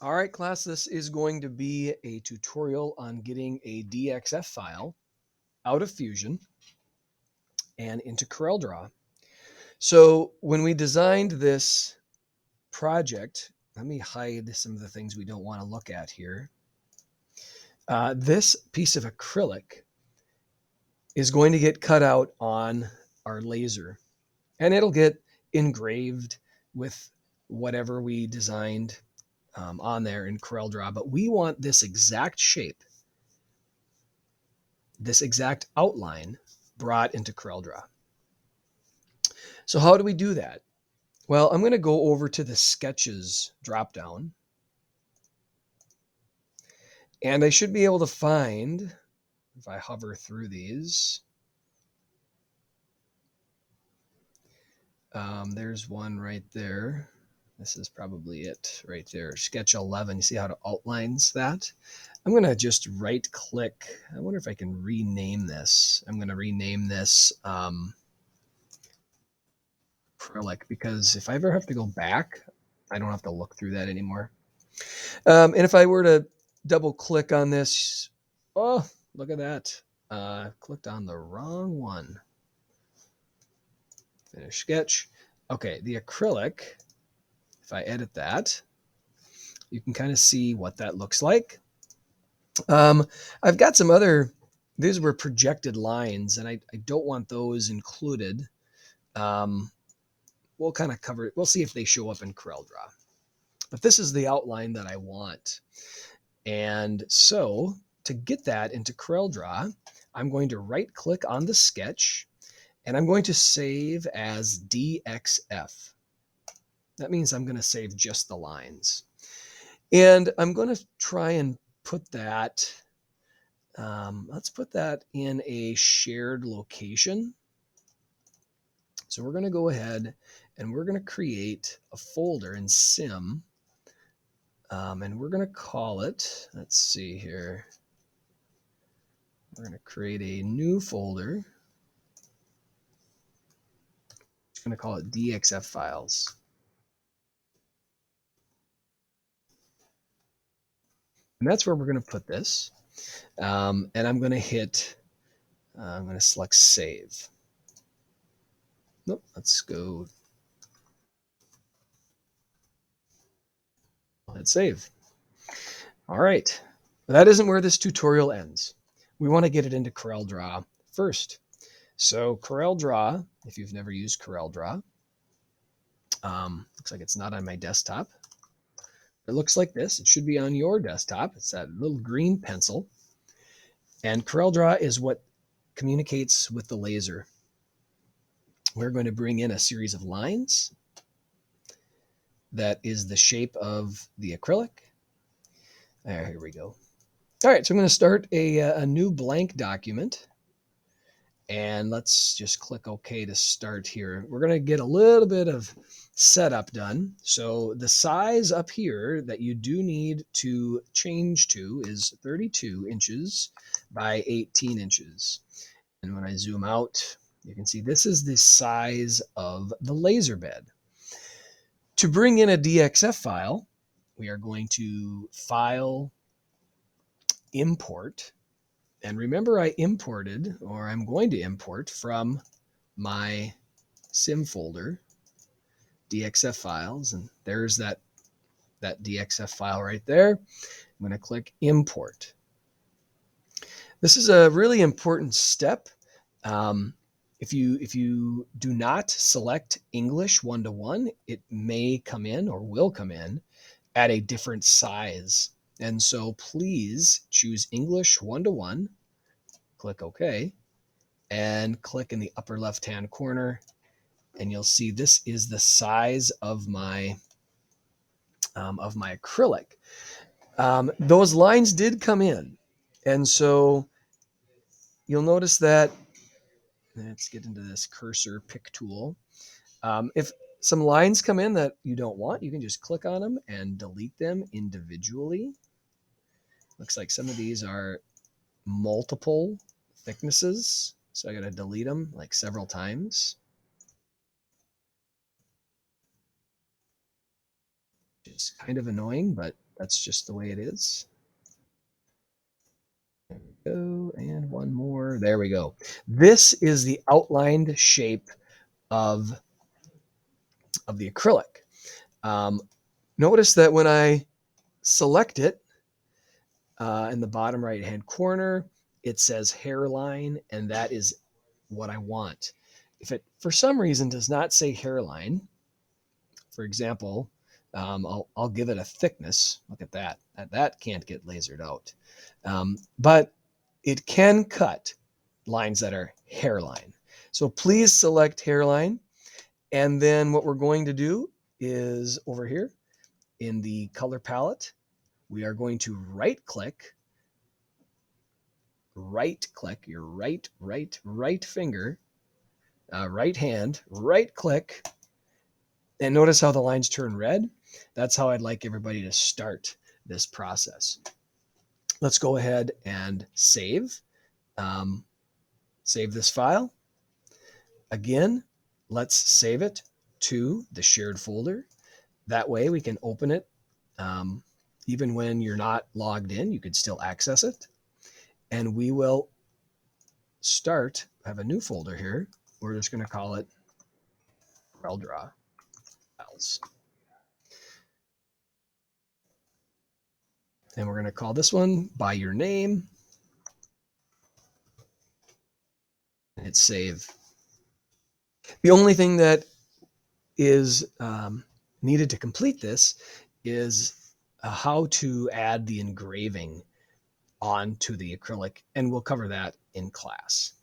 All right, class, this is going to be a tutorial on getting a DXF file out of Fusion and into CorelDRAW. So when we designed this project, let me hide some of the things we don't want to look at here. This piece of acrylic is going to get cut out on our laser, and it'll get engraved with whatever we designed on there in CorelDRAW. But we want this exact shape, this exact outline brought into CorelDRAW. So how do we do that? Well, I'm going to go over to the sketches dropdown, and I should be able to find, if I hover through these, there's one right there. This is probably it right there. Sketch 11. You see how it outlines that? I'm going to just right click. I wonder if I can rename this. I'm going to rename this acrylic, because if I ever have to go back, I don't have to look through that anymore. And if I were to double click on this, oh, look at that. Clicked on the wrong one. Finish sketch. Okay, the acrylic, if I edit that, you can kind of see what that looks like. I've got some other, these were projected lines, and I don't want those included. We'll kind of cover it. We'll see if they show up in CorelDRAW. But this is the outline that I want. And so to get that into CorelDRAW, I'm going to right click on the sketch, and I'm going to save as DXF. That means I'm going to save just the lines. And I'm going to try and put that, let's put that in a shared location. So we're going to go ahead and we're going to create a folder in Sim. And we're going to call it, let's see here. We're going to create a new folder. I'm going to call it DXF files. And that's where we're going to put this. And I'm going to hit, I'm going to select save. Nope, let's go. Hit save. All right. But that isn't where this tutorial ends. We want to get it into CorelDRAW first. So CorelDRAW, if you've never used CorelDRAW, looks like it's not on my desktop. It looks like this. It should be on your desktop. It's that little green pencil. And CorelDRAW is what communicates with the laser. We're going to bring in a series of lines that is the shape of the acrylic. There, here we go. All right, so I'm going to start a new blank document. And let's just click OK to start here. We're going to get a little bit of setup done. So the size up here that you do need to change to is 32 inches by 18 inches. And when I zoom out, you can see this is the size of the laser bed. To bring in a DXF file, we are going to File, Import. And remember, I imported, or I'm going to import from my Sim folder, DXF files, and there's that DXF file right there. I'm going to click Import. This is a really important step. If you do not select English 1:1, it may come in or will come in at a different size. And so please choose English 1:1, click OK, and click in the upper left-hand corner, and you'll see this is the size of my acrylic. Those lines did come in, and so you'll notice that, let's get into this cursor pick tool. If some lines come in that you don't want, you can just click on them and delete them individually. Looks like some of these are multiple thicknesses, so I got to delete them like several times. It's kind of annoying, but That's just the way it is. Go, and one more. There we go. This is the outlined shape of the acrylic. Notice that when I select it in the bottom right hand corner, it says hairline, and that is what I want. If it for some reason does not say hairline, for example, I'll give it a thickness. Look at that. That can't get lasered out. But it can cut lines that are hairline. So please select hairline. And then what we're going to do is over here in the color palette, we are going to right click your right finger, right hand, right click, and notice how the lines turn red. That's how I'd like everybody to start this process. Let's go ahead and save. Save this file. Again, let's save it to the shared folder. That way we can open it. Even when you're not logged in, you could still access it. And we will have a new folder here. We're just going to call it CorelDRAW files. And we're going to call this one by your name. Hit save. The only thing that is needed to complete this is how to add the engraving onto the acrylic, and we'll cover that in class.